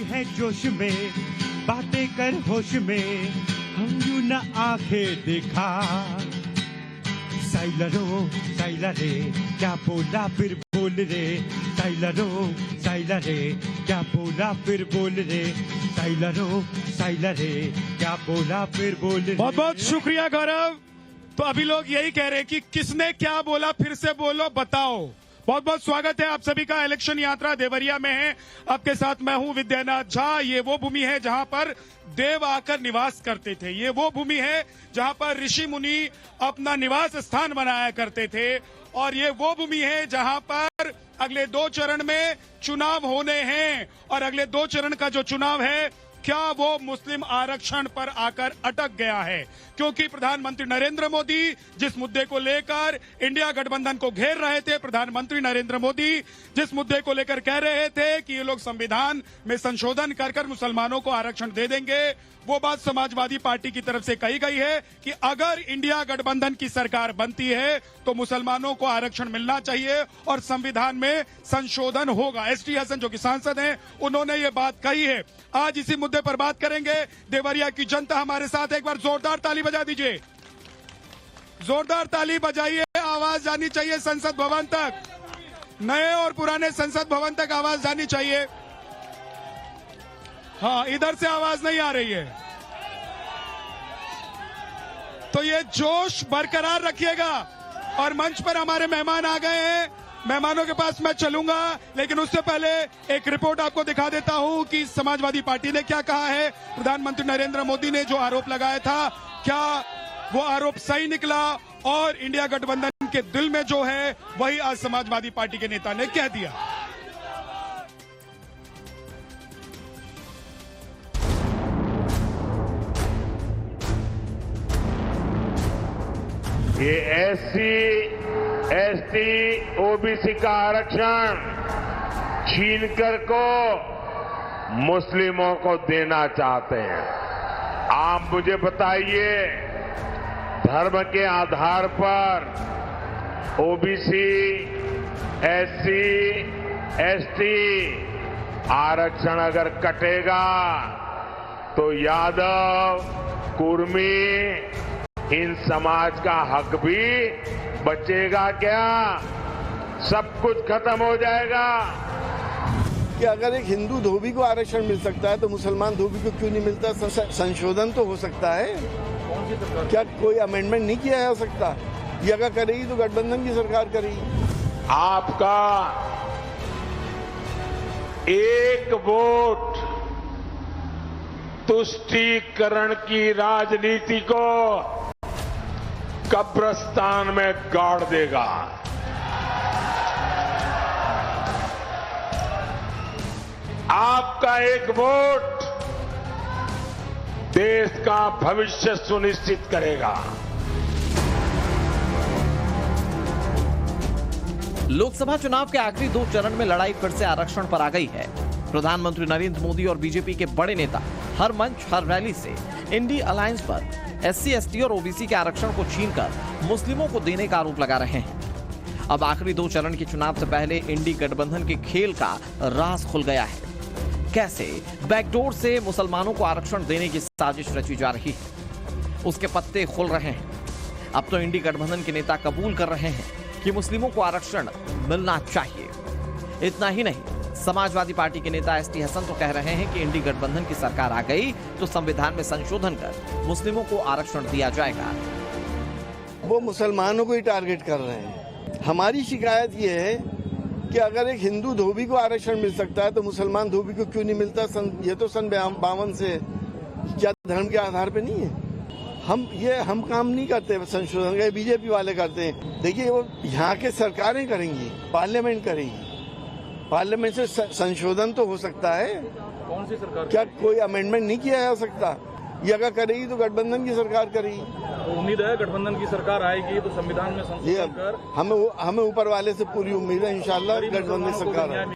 है जोश में, बातें कर होश में, हम यूं न आंखें दिखा। साइलरो साइला रे, क्या बोला फिर बोल रे, साइलरो साइला रे, क्या बोला फिर बोल रे, साइलरो साइला रे, क्या बोला फिर बोल रे। बहुत बहुत शुक्रिया गौरव। तो अभी लोग यही कह रहे हैं कि किसने क्या बोला, फिर से बोलो, बताओ। बहुत बहुत स्वागत है आप सभी का। इलेक्शन यात्रा देवरिया में है, आपके साथ मैं हूं विद्यानाथ झा। ये वो भूमि है जहां पर देव आकर निवास करते थे, ये वो भूमि है जहां पर ऋषि मुनि अपना निवास स्थान बनाया करते थे, और ये वो भूमि है जहां पर अगले 2 चरण में चुनाव होने हैं। और अगले 2 चरण का जो चुनाव है, क्या वो मुस्लिम आरक्षण पर आकर अटक गया है? क्योंकि प्रधानमंत्री नरेंद्र मोदी जिस मुद्दे को लेकर इंडिया गठबंधन को घेर रहे थे, प्रधानमंत्री नरेंद्र मोदी जिस मुद्दे को लेकर कह रहे थे कि ये लोग संविधान में संशोधन कर मुसलमानों को आरक्षण दे देंगे, वो बात समाजवादी पार्टी की तरफ से कही गई है कि अगर इंडिया गठबंधन की सरकार बनती है तो मुसलमानों को आरक्षण मिलना चाहिए और संविधान में संशोधन होगा। एसटी हसन जो कि सांसद हैं, उन्होंने ये बात कही है। आज इसी मुद्दे पर बात करेंगे। देवरिया की जनता हमारे साथ, एक बार जोरदार ताली बजा दीजिए, जोरदार ताली बजाइए। आवाज जानी चाहिए संसद भवन तक, नए और पुराने संसद भवन तक आवाज जानी चाहिए। हाँ, इधर से आवाज नहीं आ रही है, तो ये जोश बरकरार रखिएगा। और मंच पर हमारे मेहमान आ गए हैं, मेहमानों के पास मैं चलूंगा, लेकिन उससे पहले एक रिपोर्ट आपको दिखा देता हूं कि समाजवादी पार्टी ने क्या कहा है। प्रधानमंत्री नरेंद्र मोदी ने जो आरोप लगाया था, क्या वो आरोप सही निकला? और इंडिया गठबंधन के दिल में जो है वही आज समाजवादी पार्टी के नेता ने कह दिया। ये SC/ST OBC का आरक्षण छीनकर को मुस्लिमों को देना चाहते हैं। आप मुझे बताइए, धर्म के आधार पर OBC, SC, ST आरक्षण अगर कटेगा तो यादव, कुर्मी, इन समाज का हक भी बचेगा क्या? सब कुछ खत्म हो जाएगा। कि अगर एक हिंदू धोबी को आरक्षण मिल सकता है तो मुसलमान धोबी को क्यों नहीं मिलता? संशोधन तो हो सकता है, क्या कोई अमेंडमेंट नहीं किया जा सकता? ये अगर करेगी तो गठबंधन की सरकार करेगी। आपका एक वोट तुष्टीकरण की राजनीति को कब्रिस्तान में गाड़ देगा। आपका एक वोट देश का भविष्य सुनिश्चित करेगा। लोकसभा चुनाव के आखिरी 2 चरण में लड़ाई फिर से आरक्षण पर आ गई है। प्रधानमंत्री नरेंद्र मोदी और बीजेपी के बड़े नेता हर मंच, हर रैली से इंडी अलायंस पर SC/ST और OBC के आरक्षण को छीनकर मुस्लिमों को देने का आरोप लगा रहे हैं। अब आखिरी 2 चरण के चुनाव से पहले इंडी गठबंधन के खेल का राज खुल गया है। कैसे बैकडोर से मुसलमानों को आरक्षण देने की साजिश रची जा रही है, उसके पत्ते खुल रहे हैं। अब तो इंडी गठबंधन के नेता कबूल कर रहे हैं कि मुस्लिमों को आरक्षण मिलना चाहिए। इतना ही नहीं, समाजवादी पार्टी के नेता ST हसन तो कह रहे हैं कि इंडी गठबंधन की सरकार आ गई तो संविधान में संशोधन कर मुस्लिमों को आरक्षण दिया जाएगा। वो मुसलमानों को ही टारगेट कर रहे हैं। हमारी शिकायत ये है कि अगर एक हिंदू धोबी को आरक्षण मिल सकता है तो मुसलमान धोबी को क्यों नहीं मिलता? ये तो सन 52 से, क्या धर्म के आधार पे नहीं है? हम काम नहीं करते संशोधन का, बीजेपी वाले करते हैं। देखिए, वो यहाँ के सरकारें करेंगी, पार्लियामेंट करेगी। पार्लियामेंट से संशोधन तो हो सकता है। कौन सी सरकार? क्या कोई अमेंडमेंट नहीं किया जा सकता? ये अगर करेगी तो गठबंधन की सरकार करेगी। तो उम्मीद है गठबंधन की सरकार आएगी तो संविधान में संशोधन कर, हमें ऊपर वाले से पूरी उम्मीद है, इंशाल्लाह गठबंधन सरकार।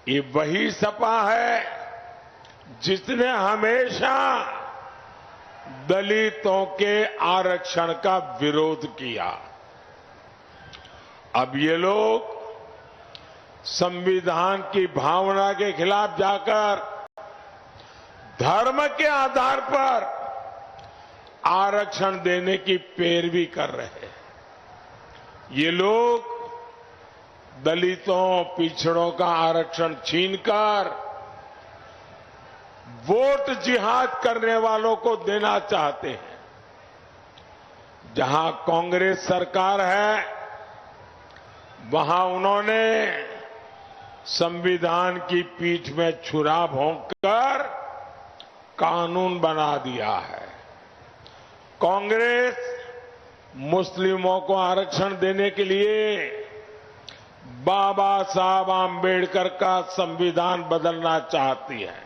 ये वही सपा है जिसने हमेशा दलितों के आरक्षण का विरोध किया। अब ये लोग संविधान की भावना के खिलाफ जाकर धर्म के आधार पर आरक्षण देने की पैरवी कर रहे हैं। ये लोग दलितों, पिछड़ों का आरक्षण छीनकर वोट जिहाद करने वालों को देना चाहते हैं। जहां कांग्रेस सरकार है, वहां उन्होंने संविधान की पीठ में छुरा भोंककर कानून बना दिया है। कांग्रेस मुस्लिमों को आरक्षण देने के लिए बाबा साहब आम्बेडकर का संविधान बदलना चाहती है।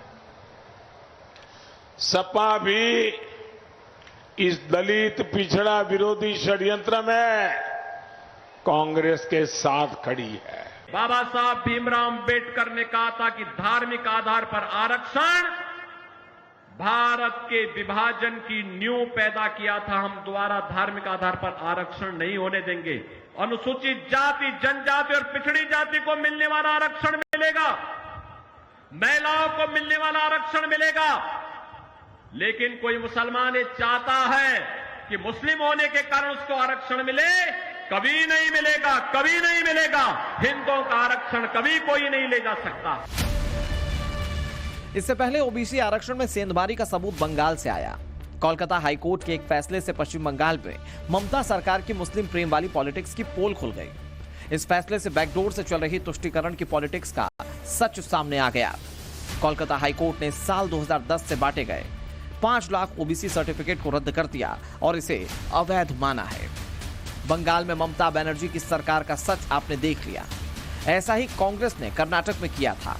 सपा भी इस दलित पिछड़ा विरोधी षड्यंत्र में कांग्रेस के साथ खड़ी है। बाबा साहब भीमराव अंबेडकर ने कहा था कि धार्मिक आधार पर आरक्षण भारत के विभाजन की नींव पैदा किया था। हम दोबारा धार्मिक आधार पर आरक्षण नहीं होने देंगे। अनुसूचित जाति, जनजाति और पिछड़ी जाति को मिलने वाला आरक्षण मिलेगा, महिलाओं को मिलने वाला आरक्षण मिलेगा। लेकिन कोई मुसलमान ये चाहता है कि मुस्लिम होने के कारण उसको आरक्षण मिले, कभी नहीं मिलेगा, कभी नहीं मिलेगा। हिंदुओं का आरक्षण कभी कोई नहीं ले जा सकता। इससे पहले ओबीसी आरक्षण में सेंधमारी का सबूत बंगाल से आया। कोलकाता हाईकोर्ट के एक फैसले से पश्चिम बंगाल में ममता सरकार की मुस्लिम प्रेम वाली पॉलिटिक्स की पोल खुल गई। इस फैसले से बैकडोर से चल रही तुष्टीकरण की पॉलिटिक्स का सच सामने आ गया। कोलकाता हाईकोर्ट ने साल 2010 से बांटे गए 5 लाख ओबीसी सर्टिफिकेट को रद्द कर दिया और इसे अवैध माना है। बंगाल में ममता बनर्जी की सरकार का सच आपने देख लिया। ऐसा ही कांग्रेस ने कर्नाटक में किया था।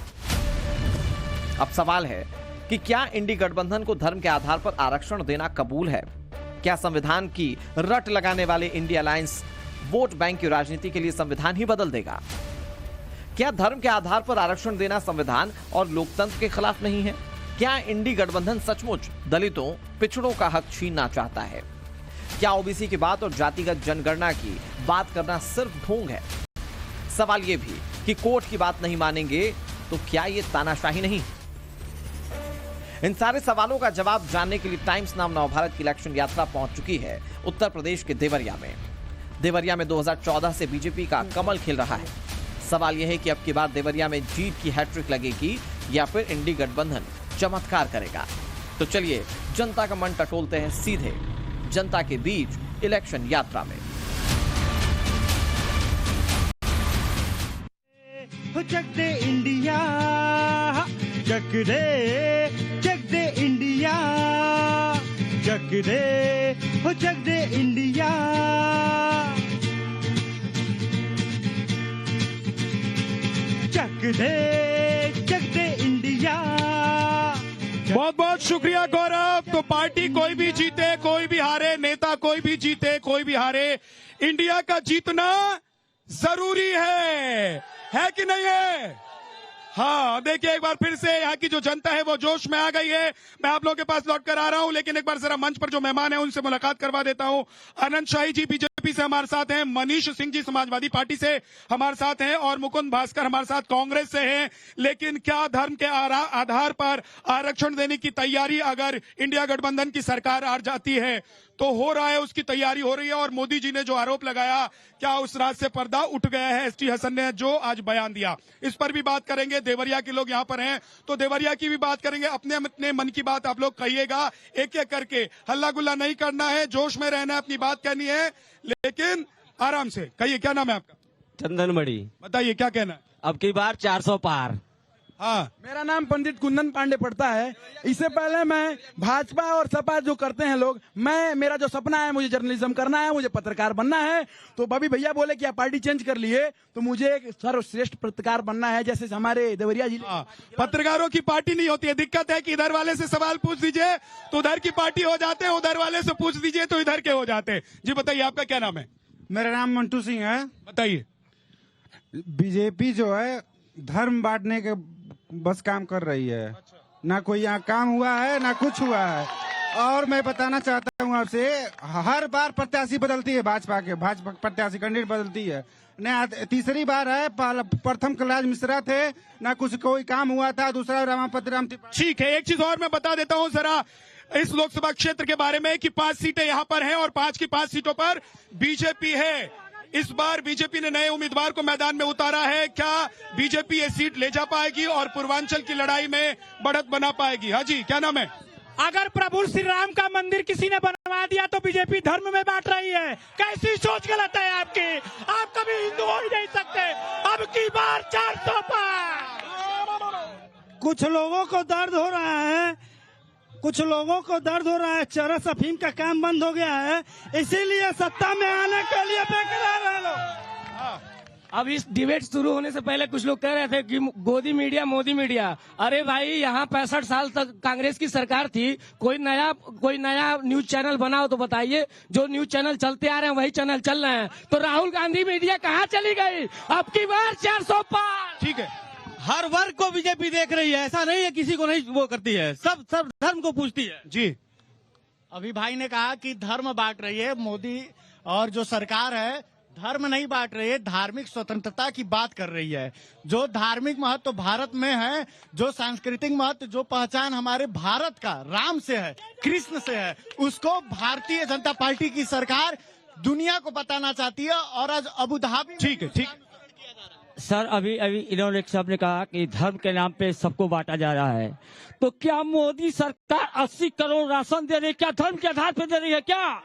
अब सवाल है कि क्या इंडी गठबंधन को धर्म के आधार पर आरक्षण देना कबूल है? क्या संविधान की रट लगाने वाले इंडी अलायंस वोट बैंक की राजनीति के लिए संविधान ही बदल देगा? क्या धर्म के आधार पर आरक्षण देना संविधान और लोकतंत्र के खिलाफ नहीं है? क्या इंडी गठबंधन सचमुच दलितों, पिछड़ों का हक छीनना चाहता है? क्या ओबीसी की बात और जातिगत जनगणना की बात करना सिर्फ ढोंग है? सवाल यह भी कि कोर्ट की बात नहीं मानेंगे तो क्या यह तानाशाही नहीं? इन सारे सवालों का जवाब जानने के लिए टाइम्स नाउ नवभारत की इलेक्शन यात्रा पहुंच चुकी है उत्तर प्रदेश के देवरिया में। देवरिया में 2014 से बीजेपी का कमल खिल रहा है। सवाल यह है कि अब की बार देवरिया में जीत की हैट्रिक लगेगी या फिर इंडी गठबंधन चमत्कार करेगा। तो चलिए जनता का मन टटोलते हैं सीधे जनता के बीच इलेक्शन यात्रा में। जग दे इंडिया, जग दे इंडिया, जग दे इंडिया। जग दे इंडिया। बहुत बहुत शुक्रिया गौरव। तो पार्टी कोई भी जीते, कोई भी हारे, नेता कोई भी जीते, कोई भी हारे, इंडिया का जीतना जरूरी है कि नहीं है? हाँ, देखिए एक बार फिर से यहाँ की जो जनता है वो जोश में आ गई है। मैं आप लोगों के पास लौट कर आ रहा हूँ, लेकिन एक बार जरा मंच पर जो मेहमान हैं उनसे मुलाकात करवा देता हूँ। आनंद शाही जी बीजेपी से हमारे साथ हैं, मनीष सिंह जी समाजवादी पार्टी से हमारे साथ हैं और मुकुंद भास्कर हमारे साथ कांग्रेस से हैं। लेकिन क्या धर्म के आधार पर आरक्षण देने की तैयारी अगर इंडिया गठबंधन की सरकार आ जाती है तो हो रहा है, उसकी तैयारी हो रही है। और मोदी जी ने जो आरोप लगाया, क्या उस राज से पर्दा उठ गया है? एसटी हसन ने जो आज बयान दिया, इस पर भी बात करेंगे। देवरिया के लोग यहाँ पर हैं तो देवरिया की भी बात करेंगे। अपने अपने मन की बात आप लोग कहिएगा, एक एक करके। हल्ला गुल्ला नहीं करना है, जोश में रहना है, अपनी बात कहनी है, लेकिन आराम से कहिए। क्या नाम है आपका? चंदनमणि। बताइए क्या कहना है? अब की बार 400 पार। हाँ, मेरा नाम पंडित कुंदन पांडे पड़ता है। इससे पहले मैं भाजपा और सपा जो करते हैं लोग, मेरा जो सपना है, मुझे जर्नलिज्म करना है, मुझे पत्रकार बनना है। तो बबी भैया बोले कि आप पार्टी चेंज कर लिए, तो मुझे एक सर्वश्रेष्ठ पत्रकार बनना है, जैसे हमारे देवरिया जिले। हाँ, पत्रकारों की पार्टी नहीं होती है। दिक्कत है कि इधर वाले से सवाल पूछ दीजिए तो उधर की पार्टी हो जाते हैं, उधर वाले से पूछ दीजिए तो इधर के हो जाते हैं। जी बताइए, आपका क्या नाम है? मेरा नाम मंटू सिंह है। बताइए। बीजेपी जो है धर्म बांटने के बस काम कर रही है। ना कोई यहाँ काम हुआ है, ना कुछ हुआ है। और मैं बताना चाहता हूँ आपसे, हर बार प्रत्याशी बदलती है भाजपा प्रत्याशी कैंडिडेट बदलती है। न तीसरी बार है, प्रथम कलराज मिश्रा थे, ना कुछ कोई काम हुआ था, दूसरा रमापति राम त्रिपाठी। ठीक है, एक चीज और मैं बता देता हूं जरा इस लोकसभा क्षेत्र के बारे में कि 5 सीटें यहां पर हैं और 5 की 5 सीटों पर बीजेपी है। इस बार बीजेपी ने नए उम्मीदवार को मैदान में उतारा है। क्या बीजेपी ये सीट ले जा पाएगी और पूर्वांचल की लड़ाई में बढ़त बना पाएगी? हाँ जी, क्या नाम है? अगर प्रभु श्री राम का मंदिर किसी ने बनवा दिया तो बीजेपी धर्म में बांट रही है। कैसी सोच गलत है आपकी? आप कभी हिंदू हो ही नहीं सकते। अब की बार 400 पार। कुछ लोगों को दर्द हो रहा है, चरस अफीम का काम बंद हो गया है, इसीलिए सत्ता में आने के लिए बेकरार है लोग। अब इस डिबेट शुरू होने से पहले कुछ लोग कह रहे थे कि गोदी मीडिया मोदी मीडिया। अरे भाई, यहाँ 65 साल तक कांग्रेस की सरकार थी। कोई नया न्यूज चैनल बनाओ तो बताइए। जो न्यूज चैनल चलते आ रहे हैं वही चैनल चल रहे हैं। तो राहुल गांधी मीडिया कहाँ चली गई? अब की बार 400 पार। ठीक है, हर वर्ग को बीजेपी देख रही है, ऐसा नहीं है किसी को नहीं वो करती है, सब धर्म को पूछती है जी। अभी भाई ने कहा कि धर्म बांट रही है मोदी, और जो सरकार है धर्म नहीं बांट रही है, धार्मिक स्वतंत्रता की बात कर रही है। जो धार्मिक महत्व भारत में है, जो सांस्कृतिक महत्व, जो पहचान हमारे भारत का राम से है, कृष्ण से है, उसको भारतीय जनता पार्टी की सरकार दुनिया को बताना चाहती है। और आज अबू धाबी, ठीक है, ठीक। सर, अभी इन्होंने एक शब्द ने कहा कि धर्म के नाम पे सबको बांटा जा रहा है। तो क्या मोदी सरकार 80 करोड़ राशन दे रही है? क्या धर्म के आधार पे दे रही है क्या?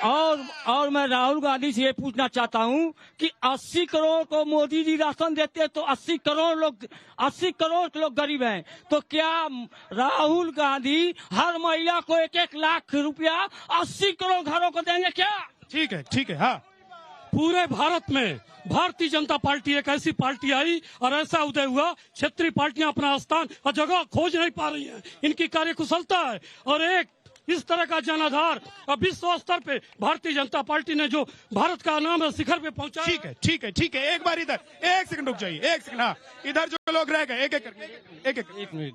और मैं राहुल गांधी से ये पूछना चाहता हूँ कि 80 करोड़ को मोदी जी राशन देते हैं तो 80 करोड़ लोग गरीब हैं। तो क्या राहुल गांधी हर महिला को 1-1 लाख रुपया 80 करोड़ घरों को देंगे क्या? ठीक है, ठीक है। हाँ, पूरे भारत में भारतीय जनता पार्टी एक ऐसी पार्टी आई और ऐसा उदय हुआ, क्षेत्रीय पार्टियां अपना स्थान और जगह खोज नहीं पा रही हैं। इनकी कार्यकुशलता है और एक इस तरह का जनाधार और विश्व स्तर पे भारतीय जनता पार्टी ने जो भारत का नाम है शिखर पे पहुंचा। ठीक है, ठीक है, ठीक है। एक बार इधर 1 सेकंड रुक जाइए, 1 सेकंड। हाँ, इधर जो लोग रह गए एक मिनट।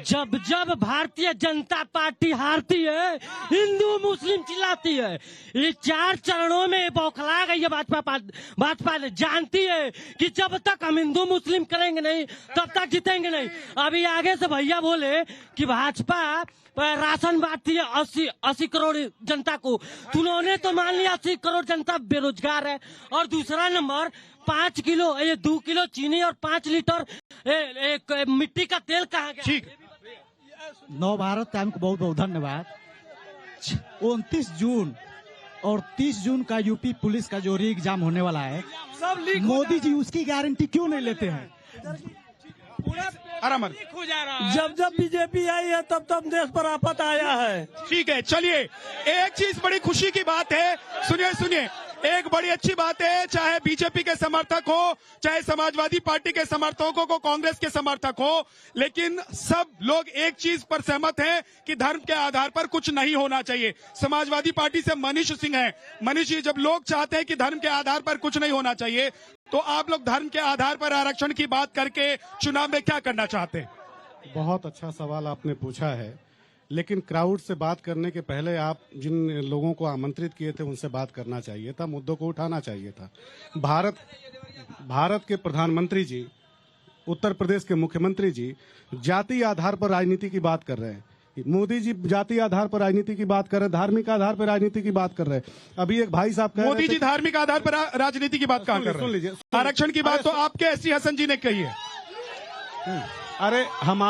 जब भारतीय जनता पार्टी हारती है, हिंदू मुस्लिम चिल्लाती है। ये 4 चरणों में बौखला गई है भाजपा जानती है कि जब तक हम हिंदू मुस्लिम करेंगे नहीं तब तक जीतेंगे नहीं। अभी आगे से भैया बोले कि भाजपा राशन बांटती है 80 करोड़ जनता को। उन्होंने तो मान लिया 80 करोड़ जनता बेरोजगार है। और दूसरा नंबर 2 किलो चीनी और 5 लीटर मिट्टी का तेल कहाँ गया? ठीक। नव भारत टाइम को बहुत बहुत धन्यवाद। 29 जून और 30 जून का यूपी पुलिस का जो री एग्जाम होने वाला है, मोदी जी उसकी गारंटी क्यों नहीं लेते हैं? आराम। जब बीजेपी आई है तब देश पर आफत आया है। ठीक है, चलिए, एक चीज बड़ी खुशी की बात है। सुनिए, एक बड़ी अच्छी बात है, चाहे बीजेपी के समर्थक हो, चाहे समाजवादी पार्टी के समर्थकों को कांग्रेस के समर्थक हो, लेकिन सब लोग एक चीज पर सहमत हैं कि धर्म के आधार पर कुछ नहीं होना चाहिए। समाजवादी पार्टी से मनीष सिंह हैं। मनीष जी, जब लोग चाहते हैं कि धर्म के आधार पर कुछ नहीं होना चाहिए, तो आप लोग धर्म के आधार पर आरक्षण की बात करके चुनाव में क्या करना चाहते हैं? बहुत अच्छा सवाल आपने पूछा है, लेकिन क्राउड से बात करने के पहले आप जिन लोगों को आमंत्रित किए थे उनसे बात करना चाहिए था, मुद्दों को उठाना चाहिए था। भारत के प्रधानमंत्री जी, उत्तर प्रदेश के मुख्यमंत्री जी जातीय आधार पर राजनीति की बात कर रहे हैं। मोदी जी जातीय आधार पर राजनीति की बात कर रहे हैं, धार्मिक आधार पर राजनीति की बात कर रहे हैं। अभी एक भाई साहब मोदी जी धार्मिक आधार पर राजनीति की बात कहाँ कर रहे हैं? आरक्षण की बात तो आपके एससी हसन जी ने कही है। अरे हम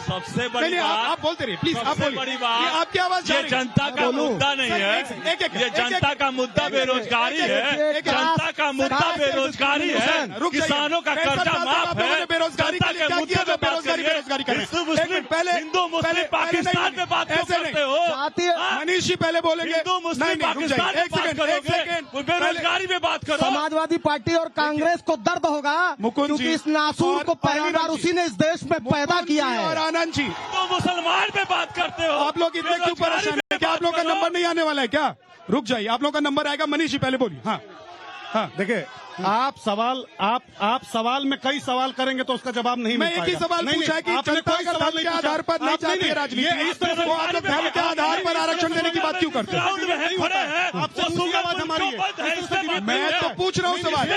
सबसे बड़ी बात, आप बोलते रहिए प्लीज, आप बोलिए। बड़ी बात, आपकी आवाज ये जनता का मुद्दा नहीं है, ये जनता का मुद्दा बेरोजगारी है। जनता का मुद्दा बेरोजगारी है, किसानों का कर्जा माफ है, बेरोजगारी जनता के मुद्दे पे बात करिए। पहले हिंदू मुस्लिम पाकिस्तान में बात क्यों करते हो? मनीष जी पहले बोलेंगे। हिंदू मुस्लिम पाकिस्तान में बात करोगे, बेरोजगारी में बात करो। समाजवादी पार्टी और कांग्रेस को दर्द होगा क्योंकि इस नासूर को पहली बार उसी ने इस देश में पैदा किया है। और आनंद जी, तो मुसलमान पे बात करते हो। आप लोग इतने क्यों परेशान हैं? क्या आप लोग का नंबर नहीं आने वाला है क्या? रुक जाइए, आप लोग का नंबर आएगा। मनीष जी पहले बोलिए। हाँ, देखिए आप सवाल में कई सवाल करेंगे तो उसका जवाब नहीं मिल मैं पाएगा। एक ही सवाल पूछा है कि जनता अगर धर्म के आधार पर नहीं चाहती है राजनीति, तो आप लोग धर्म के आधार पर आरक्षण देने की बात क्यों करते हैं? मैं तो पूछ रहा हूँ सवाल।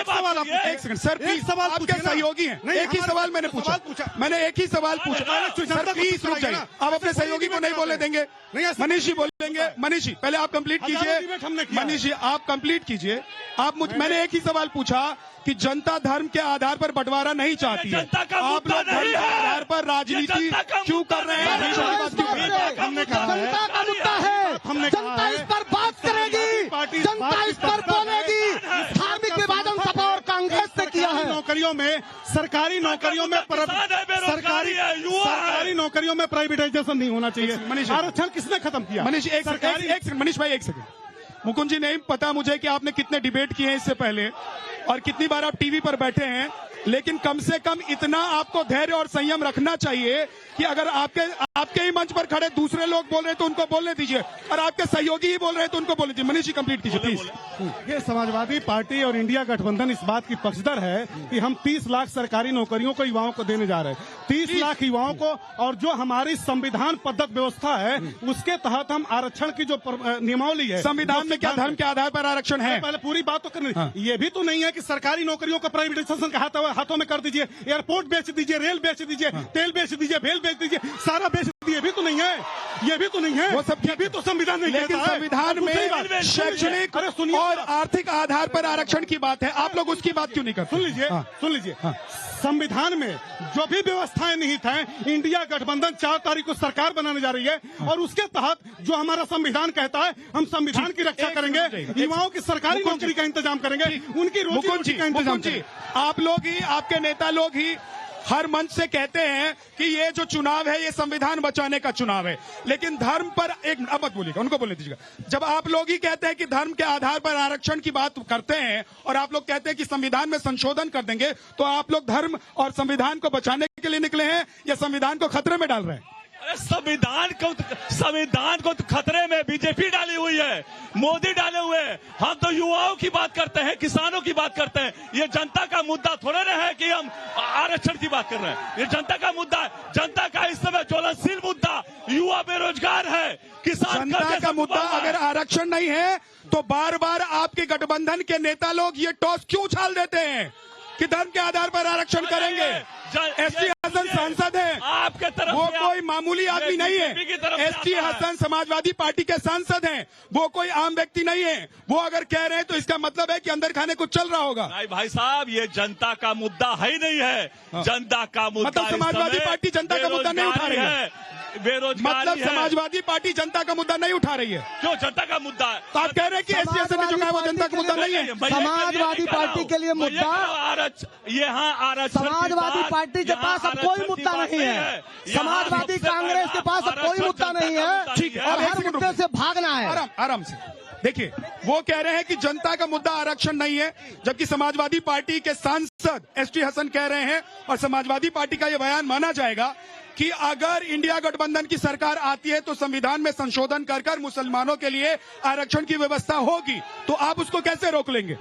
एक सेकंड सर, प्लीज सवाल आपके सहयोगी हैं। एक ही सवाल मैंने पूछा, मैंने एक ही सवाल पूछा। सर प्लीज रुक जाइए, आप अपने सहयोगी को नहीं बोलने देंगे। मनीष जी बोलेंगे। मनीष जी पहले आप कंप्लीट कीजिए। मनीष जी आप कंप्लीट कीजिए। मैंने एक ही सवाल पूछा कि जनता धर्म के आधार पर बंटवारा नहीं चाहती है, आप लोग धर्म के आधार पर राजनीति क्यों कर रहे हैं? हमने कहा है, जनता इस पर बात करेगी, जनता इस पर बोलेगी। धार्मिक विभाजन सपा और कांग्रेस से किया है। नौकरियों में सरकारी नौकरियों में प्राइवेटाइजेशन नहीं होना चाहिए। आरक्षण किसने खत्म किया? मनीष एक सेकंड, मनीष भाई एक सेकंड। मुकुंद जी नहीं पता मुझे कि आपने कितने डिबेट किए हैं इससे पहले और कितनी बार आप टीवी पर बैठे हैं, लेकिन कम से कम इतना आपको धैर्य और संयम रखना चाहिए कि अगर आपके ही मंच पर खड़े दूसरे लोग बोल रहे हैं तो उनको बोलने दीजिए, और आपके सहयोगी ही बोल रहे हैं तो उनको बोलने दीजिए। मनीष जी कंप्लीट कीजिए प्लीज। ये समाजवादी पार्टी और इंडिया गठबंधन इस बात की पक्षधर है कि हम 30 लाख सरकारी नौकरियों को युवाओं को देने जा रहे हैं। 30 लाख युवाओं को, और जो हमारी संविधान पद्धत व्यवस्था है उसके तहत हम आरक्षण की जो नियमावली है, संविधान में क्या धर्म के आधार पर आरक्षण है? पहले पूरी बात तो करनी। ये भी तो नहीं है कि सरकारी नौकरियों का प्राइवेटाइजेशन के हाथों में कर दीजिए, एयरपोर्ट बेच दीजिए, रेल बेच दीजिए, तेल बेच दीजिए, भेल बेच दीजिए, सारा बेच दीजिए। ये भी तो नहीं है, ये भी तो नहीं है, वो सब ये भी तो संविधान नहीं लेकिन कहता है। संविधान में शैक्षणिक और आर्थिक आधार पर आरक्षण की बात है, आप लोग उसकी बात क्यों नहीं करते? सुन लीजिए संविधान में जो भी व्यवस्थाएं निहित हैं, इंडिया गठबंधन 4 तारीख को सरकार बनाने जा रही है और उसके तहत जो हमारा संविधान कहता है हम संविधान की रक्षा करेंगे, युवाओं की सरकारी नौकरी का इंतजाम करेंगे, उनकी रोजी का इंतजाम करेंगे। आप लोग ही, आपके नेता लोग ही हर मंच से कहते हैं कि ये जो चुनाव है ये संविधान बचाने का चुनाव है, लेकिन धर्म पर अब मत बोलिएगा, उनको बोलने दीजिएगा। जब आप लोग ही कहते हैं कि धर्म के आधार पर आरक्षण की बात करते हैं और आप लोग कहते हैं कि संविधान में संशोधन कर देंगे, तो आप लोग धर्म और संविधान को बचाने के लिए निकले हैं या संविधान को खतरे में डाल रहे हैं? संविधान को तो खतरे में बीजेपी डाली हुई है, मोदी डाले हुए हैं। हम तो युवाओं की बात करते हैं, किसानों की बात करते हैं। ये जनता का मुद्दा थोड़ा ना है कि हम आरक्षण की बात कर रहे हैं। ये जनता का मुद्दा है, जनता का इस समय ज्वलनशील मुद्दा युवा बेरोजगार है, किसान। जनता का मुद्दा अगर आरक्षण नहीं है तो बार बार आपके गठबंधन के नेता लोग ये टॉस क्यों उछाल देते हैं कि धर्म के आधार पर आरक्षण करेंगे? एसटी हसन सांसद है, आपके तरफ वो कोई मामूली आदमी नहीं है। एसटी हसन समाजवादी पार्टी के सांसद हैं, वो कोई आम व्यक्ति नहीं है। वो अगर कह रहे हैं तो इसका मतलब है कि अंदर खाने कुछ चल रहा होगा। नहीं भाई साहब, ये जनता का मुद्दा है ही नहीं है। जनता का मुद्दा मतलब समाजवादी पार्टी जनता का मुद्दा नहीं उठा रही है, बेरोजगारी मतलब समाजवादी पार्टी जनता का मुद्दा नहीं उठा रही है। क्यों जनता का मुद्दा है? तो आप कह रहे हैं कि एसटी हसन ने जो कहा वो जनता का मुद्दा नहीं है। समाजवादी पार्टी के लिए मुद्दा, यहाँ आरक्षण, समाजवादी पार्टी के पास अब कोई मुद्दा नहीं है, समाजवादी कांग्रेस के पास अब कोई मुद्दा नहीं है, ठीक है, और हर मुद्दे से भागना है। आराम से देखिए, वो कह रहे हैं कि जनता का मुद्दा आरक्षण नहीं है, जबकि समाजवादी पार्टी के सांसद एसटी हसन कह रहे हैं, और समाजवादी पार्टी का यह बयान माना जाएगा कि अगर इंडिया गठबंधन की सरकार आती है तो संविधान में संशोधन कर मुसलमानों के लिए आरक्षण की व्यवस्था होगी, तो आप उसको कैसे रोक लेंगे?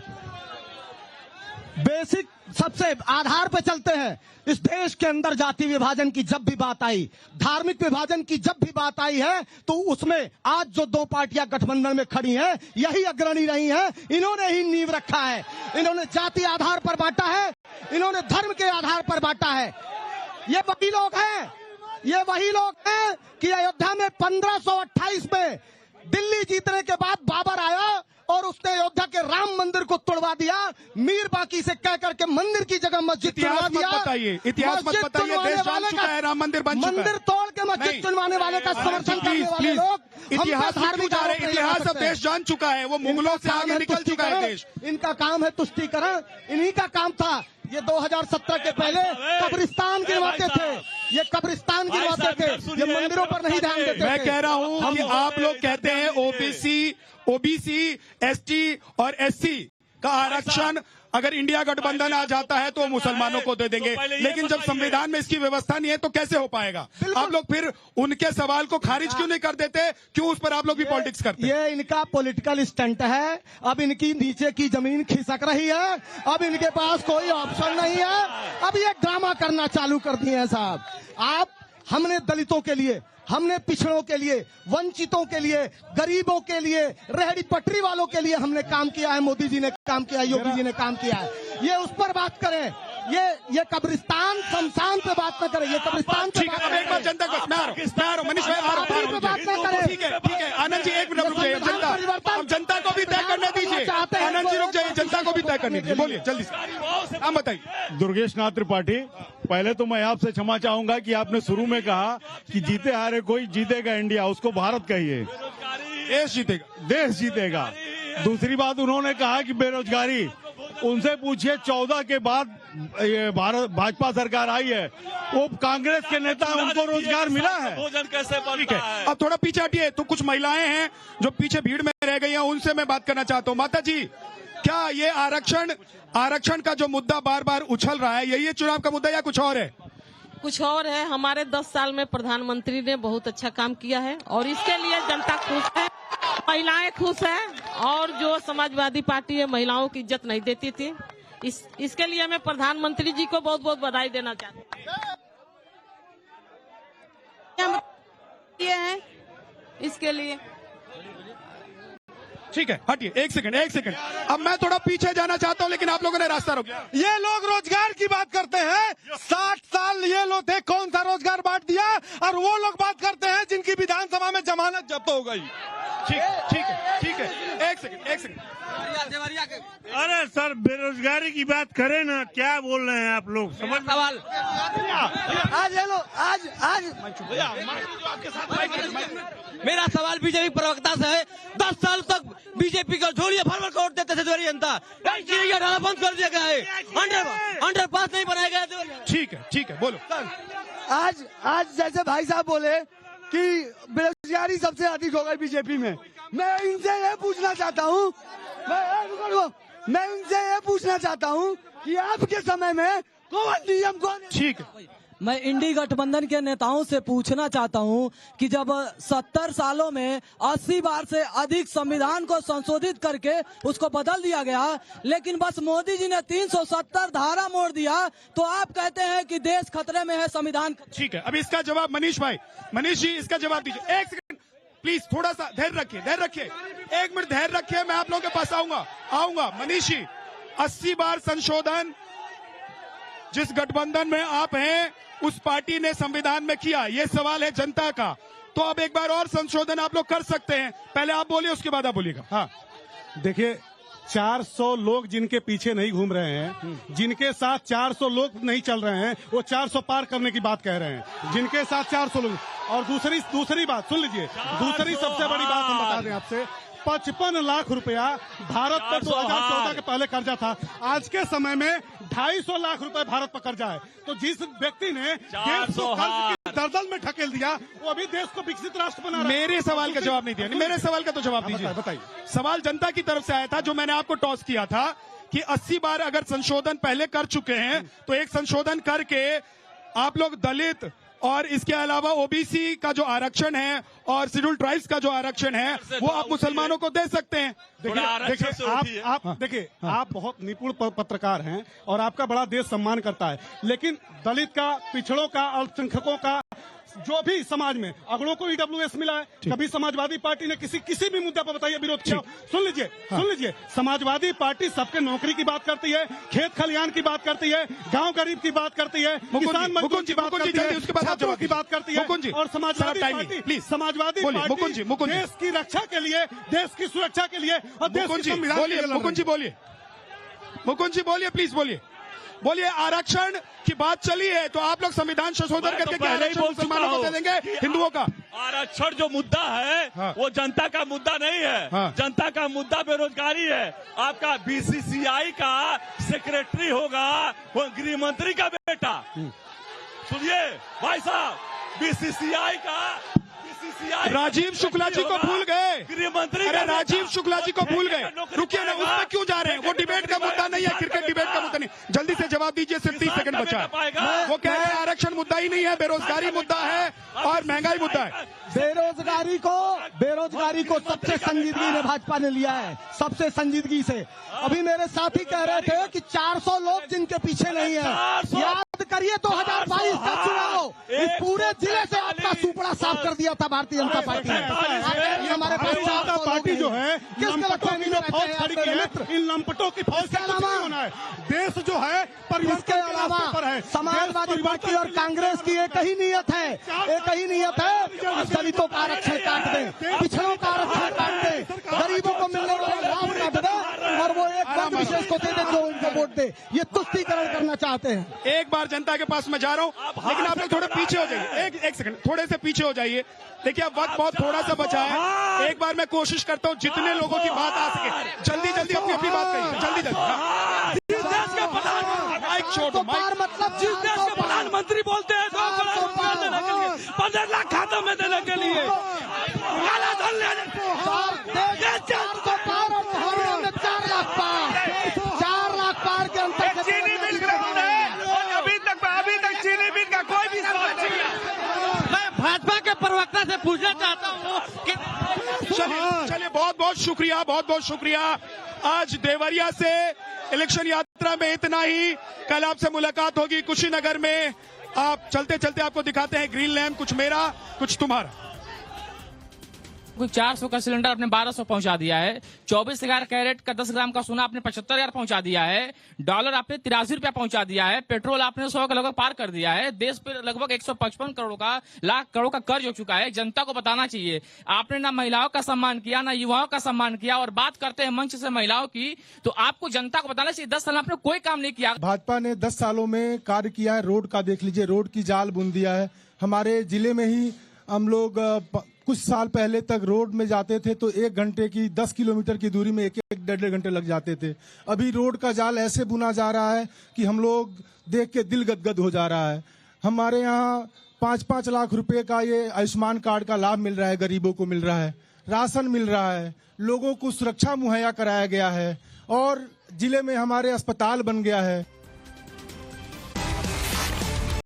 बेसिक सबसे आधार पे चलते हैं। इस देश के अंदर जाति विभाजन की जब भी बात आई, धार्मिक विभाजन की जब भी बात आई है, तो उसमें आज जो 2 पार्टियां गठबंधन में खड़ी हैं, यही अग्रणी रही हैं। इन्होंने ही नींव रखा है, इन्होंने जाति आधार पर बांटा है, इन्होंने धर्म के आधार पर बांटा है। ये वही लोग हैं, ये वही लोग हैं कि अयोध्या में 1528 में दिल्ली जीतने के बाद बाबर आया और उसने अयोध्या के राम मंदिर को तोड़वा दिया, मीर बाकी से कह करके मंदिर की जगह मस्जिद तोड़वा दिया। इतिहास मत बताइए, देश जान चुका है राम मंदिर बन चुका है। मंदिर तोड़ के मस्जिद चुनवाने वाले का समर्थन करने वाले लोग इतिहास अब देश जान चुका है, वो मुगलों से आगे निकल चुका है देश। इनका काम है तुष्टीकरण, इन्हीं का काम था। ये 2017 के पहले कब्रिस्तान गिरवाते थे, ये कब्रिस्तान गिरवाते थे, ये मंदिरों पर नहीं ध्यान देते थे। मैं कह रहा हूं कि आप लोग कहते हैं ओबीसी, एसटी और एससी का आरक्षण अगर इंडिया गठबंधन आ जाता है तो मुसलमानों को दे देंगे, लेकिन जब संविधान में इसकी व्यवस्था नहीं है तो कैसे हो पाएगा? आप लोग फिर उनके सवाल को खारिज क्यों नहीं कर देते? क्यों उस पर आप लोग भी पॉलिटिक्स करते हैं? ये इनका पॉलिटिकल स्टंट है। अब इनकी नीचे की जमीन खिसक रही है, अब इनके पास कोई ऑप्शन नहीं है, अब ये ड्रामा करना चालू कर दिए हैं साहब। हमने दलितों के लिए, हमने पिछड़ों के लिए, वंचितों के लिए, गरीबों के लिए, रेहड़ी पटरी वालों के लिए हमने काम किया है। मोदी जी ने काम किया है, योगी जी ने काम किया है। ये उस पर बात करें, ये कब्रिस्तान शमशान पे बात न करें, ये कब्रिस्तान पे बात अब एक बार जनता को मनीष भाई बात न करें। ठीक है आनंद जी एक मिनट रुक जाइए। जनता को भी तय करने दीजिए। आनंद जी रुक जाइए, जनता को भी तय करने दीजिए। बोलिए जल्दी से, हम बताइए। दुर्गेश नाथ त्रिपाठी, पहले तो मैं आपसे क्षमा चाहूंगा कि आपने शुरू में कहा कि जीते हारे कोई जीतेगा इंडिया, उसको भारत कहिए, देश जीतेगा। दूसरी बात उन्होंने कहा कि बेरोजगारी, उनसे पूछिए 14 के बाद ये भाजपा सरकार आई है, वो कांग्रेस के नेता हैं, उनको रोजगार मिला है? भोजन कैसे बनता है? अब थोड़ा पीछे हटिए, तो कुछ महिलाएं हैं जो पीछे भीड़ में रह गई हैं, उनसे मैं बात करना चाहता हूँ। माता जी, क्या ये आरक्षण का जो मुद्दा बार बार उछल रहा है, यही है चुनाव का मुद्दा या कुछ और है? कुछ और है। हमारे 10 साल में प्रधानमंत्री ने बहुत अच्छा काम किया है और इसके लिए जनता खुश है, महिलाएं खुश हैं, और जो समाजवादी पार्टी है महिलाओं की इज्जत नहीं देती थी, इसके लिए मैं प्रधानमंत्री जी को बहुत बहुत बधाई देना चाहती हूँ। ये है इसके लिए। ठीक है, हटिए, एक सेकंड। अब मैं थोड़ा पीछे जाना चाहता हूं, लेकिन आप लोगों ने रास्ता रोक दिया। ये लोग रोजगार की बात करते हैं, 60 साल ये लोग थे, कौन सा रोजगार बांट दिया? और वो लोग बात करते हैं जिनकी विधानसभा में जमानत जब्त हो गई। ठीक है, एक सेकंड। अरे सर, बेरोजगारी की बात करें ना, क्या बोल रहे हैं आप लोग? समझ सवाल आज ये लोग आज मेरा सवाल बीजेपी प्रवक्ता से है। 10 साल तक बीजेपी को झोलिया भर भर वोट देते थे देवरिया जनता, डाला बंद कर दिया गया है, अंडरपास नहीं बनाया गया देवरिया। ठीक है, बोलो। आज जैसे भाई साहब बोले कि बेरोजगारी सबसे अधिक हो गई बीजेपी में, मैं इनसे ये पूछना चाहता हूँ, मैं इनसे ये पूछना चाहता हूँ कि आपके समय में कौन नियम कौन? ठीक है, मैं इंडी गठबंधन के नेताओं से पूछना चाहता हूं कि जब 70 सालों में 80 बार से अधिक संविधान को संशोधित करके उसको बदल दिया गया, लेकिन बस मोदी जी ने 370 धारा मोड़ दिया, तो आप कहते हैं कि देश खतरे में है, संविधान। ठीक है, अब इसका जवाब मनीष जी इसका जवाब दीजिए। एक सेकंड प्लीज, थोड़ा सा धैर्य रखिए, 1 मिनट धैर्य रखिए, मैं आप लोगों के पास आऊंगा। मनीष जी, 80 बार संशोधन जिस गठबंधन में आप हैं उस पार्टी ने संविधान में किया, ये सवाल है जनता का, तो अब एक बार और संशोधन आप लोग कर सकते हैं। पहले आप बोलिए, उसके बाद आप बोलिएगा। हाँ, देखिए, 400 लोग जिनके पीछे नहीं घूम रहे हैं, जिनके साथ 400 लोग नहीं चल रहे हैं, वो 400 पार करने की बात कह रहे हैं, जिनके साथ 400 लोग। और दूसरी बात सुन लीजिए, दूसरी सबसे बड़ी बात हम बता दें आपसे, 55 लाख रुपया भारत पर 2014 के पहले कर्जा था, आज के समय में 250 लाख रुपए भारत पर कर्जा है। तो जिस व्यक्ति ने देश को कर्ज की दलदल में ढकेल दिया, वो अभी देश को विकसित राष्ट्र बना रहा है। मेरे सवाल का जवाब नहीं दिया, मेरे सवाल का तो जवाब दीजिए। बताइए। सवाल जनता की तरफ से आया था, जो मैंने आपको टॉस किया था कि 80 बार अगर संशोधन पहले कर चुके हैं, तो एक संशोधन करके आप लोग दलित और इसके अलावा ओबीसी का जो आरक्षण है और शेड्यूल ट्राइब्स का जो आरक्षण है, वो आप मुसलमानों को दे सकते हैं। देखिए, आप बहुत निपुण पत्रकार हैं और आपका बड़ा देश सम्मान करता है, लेकिन दलित का, पिछड़ों का, अल्पसंख्यकों का, जो भी समाज में अगड़ों को ईडब्ल्यूएस मिला है, कभी समाजवादी पार्टी ने किसी भी मुद्दे पर बताइए विरोध किया? सुन लीजिए, समाजवादी पार्टी सबके नौकरी की बात करती है, खेत खलियान की बात करती है, गांव गरीब की बात करती है, किसान मजदूर की बात करती है, छात्रों की बात करती है, और समाजवादी पार्टी देश की रक्षा के लिए, देश की सुरक्षा के लिए और देश की संविधान के लिए। मुकुंद जी बोलिए, प्लीज बोलिए। आरक्षण की बात चली है, तो आप लोग संविधान संशोधन करके क्या आरक्षण मुसलमानों को दे देंगे, हिंदुओं का? आरक्षण जो मुद्दा है वो जनता का मुद्दा नहीं है। जनता का मुद्दा बेरोजगारी है। आपका बीसीसीआई का सेक्रेटरी होगा वो गृह मंत्री का बेटा। सुनिए भाई साहब, बीसीसीआई का राजीव शुक्ला जी को भूल गए। गृह मंत्री, अरे राजीव शुक्ला जी को भूल गए। रुकिए ना, उसमें क्यों जा रहे हैं? वो डिबेट का मुद्दा नहीं है, क्रिकेट डिबेट का मुद्दा नहीं। जल्दी से जवाब दीजिए, सिर्फ 30 सेकंड बचा है। वो कह रहे हैं आरक्षण मुद्दा ही नहीं है, बेरोजगारी मुद्दा है और महंगाई मुद्दा है। बेरोजगारी को सबसे संजीदगी में भाजपा ने लिया है, सबसे संजीदगी से। अभी मेरे साथी कह रहे थे कि 400 लोग जिनके पीछे नहीं है। याद करिए 2022 का चुनाव, इस पूरे जिले से आपका सुपड़ा साफ कर दिया था भारतीय जनता पार्टी ने। हमारे पार्टी जो है किसके लगता है इन लंपटों की फौज इसके अलावा होना है। देश जो है इसके अलावा समाजवादी पार्टी और कांग्रेस की एक ही नियत है, एक ही नियत है, दलितों का आरक्षण काट दें, पिछड़ों का आरक्षण काट दें, गरीबों को मिलने वाला लाभ काट दें और वो एक वर्ग विशेष को दे दे जो उनको वोट दे। ये तुष्टीकरण करना चाहते हैं। एक बार जनता के पास मैं जा रहा हूं, लेकिन आप लोग थोड़े पीछे हो जाइए। एक सेकंड, थोड़े से पीछे हो जाइए। देखिए अब वक्त बहुत थोड़ा सा बचा है। एक बार मैं कोशिश करता हूं जितने लोगों की बात आ सके जल्दी जल्दी अपनी बात करिए, जल्दी जल्दी। माइक छोड़ो, मतलब जिस देश के प्रधानमंत्री बोलते हैं 2 करोड़ रुपया देने के लिए, 15 लाख खातों में देने के लिए, काला धन लेने 4 लाख पार के अंतर चीनी मिल ग्राउंड है और अभी तक चीनी मिल का कोई भी सवाल नहीं है। मैं भाजपा के प्रवक्ता से पूछना चाहता हूँ कि चलिए बहुत बहुत शुक्रिया। आज देवरिया से इलेक्शन यात्रा में इतना ही। कल आपसे मुलाकात होगी कुशीनगर में। आप चलते चलते आपको दिखाते हैं ग्रीन लैम्प, कुछ मेरा कुछ तुम्हारा। कोई 400 का सिलेंडर आपने 1200 पहुंचा दिया है। 24,000 कैरेट का 10 ग्राम का सोना आपने 75,000 पहुंचा दिया है। डॉलर आपने 83 रुपया पहुंचा दिया है। पेट्रोल आपने 100 का लगभग पार कर दिया है। देश पे लगभग 155 करोड़ का लाख करोड़ का कर्ज हो चुका है। जनता को बताना चाहिए। आपने ना महिलाओं का सम्मान किया, ना युवाओं का सम्मान किया, और बात करते हैं मंच से महिलाओं की, तो आपको जनता को बताना चाहिए 10 साल आपने कोई काम नहीं किया। भाजपा ने 10 सालों में कार्य किया है। रोड का देख लीजिए, रोड की जाल बुन दिया है। हमारे जिले में ही हम लोग कुछ साल पहले तक रोड में जाते थे तो 1 घंटे की 10 किलोमीटर की दूरी में 1-1.5 घंटे लग जाते थे। अभी रोड का जाल ऐसे बुना जा रहा है कि हम लोग देख के दिल गदगद हो जा रहा है। हमारे यहाँ 5-5 लाख रुपए का ये आयुष्मान कार्ड का लाभ मिल रहा है, गरीबों को मिल रहा है, राशन मिल रहा है, लोगों को सुरक्षा मुहैया कराया गया है और जिले में हमारे अस्पताल बन गया है।